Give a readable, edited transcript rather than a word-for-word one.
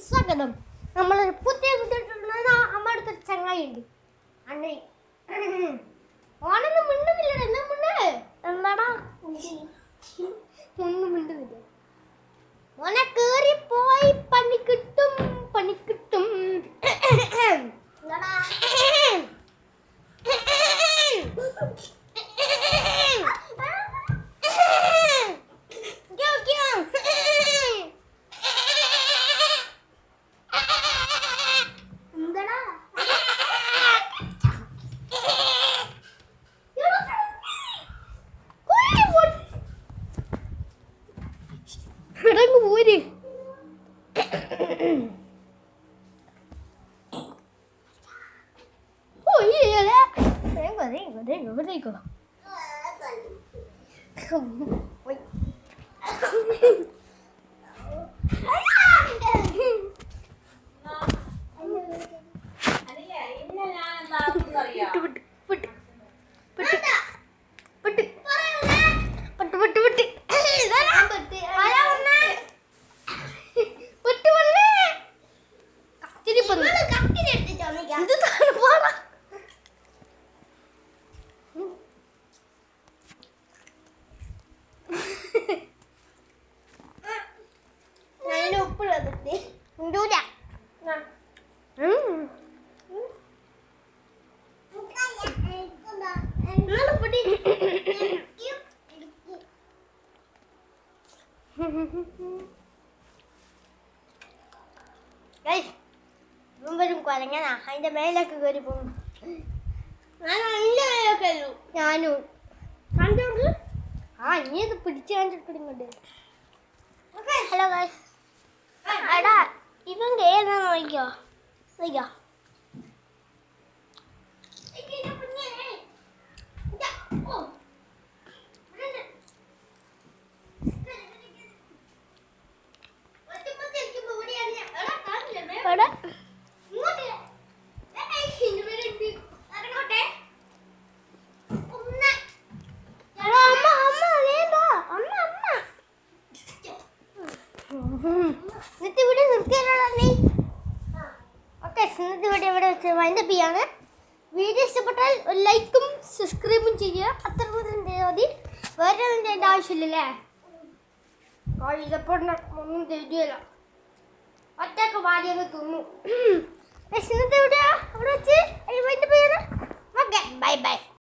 സ്വാഗതം. നമ്മളൊരു പുതിയ നമ്മുടെ അടുത്തൊരു ചങ്ങായി ഉണ്ട്. അങ്ങനെ ഓനൊന്നും മിണ്ടുന്നില്ല. എന്നാ മിണ്ട്? എന്താടാ ഒന്നും മിണ്ടുന്നില്ല. ഓനെ കേറി പോയി പണി കിട്ടും, പണി കിട്ടും. പോര് വരും കൊരങ്ങനാ. അതിന്റെ മേലൊക്കെ കയറി പോകും. ഞാനും കണ്ടോണ്ട് ഇനി ഇത് പിടിച്ചു കണ്ടിട്ടുണ്ട്. ഹലോ ഗൈസ്, എടാ ഇവൻ കേൾന്നാ നോക്കിയോ നോക്കിയോ. വീഡിയോ ഇഷ്ടപ്പെട്ടാൽ ലൈക്കും സബ്സ്ക്രൈബും ചെയ്യുക. അത്ര മതി. വേറെ ഒന്നും ആവശ്യമില്ലല്ലേ. ഇതപ്പോൾ ഒന്നും തരികയില്ല. ഒറ്റക്ക് വാടിയൊക്കെ തിന്നു. ഇന്നത്തെ വീഡിയോ അവിടെ വെച്ച് ബൈ ബൈ.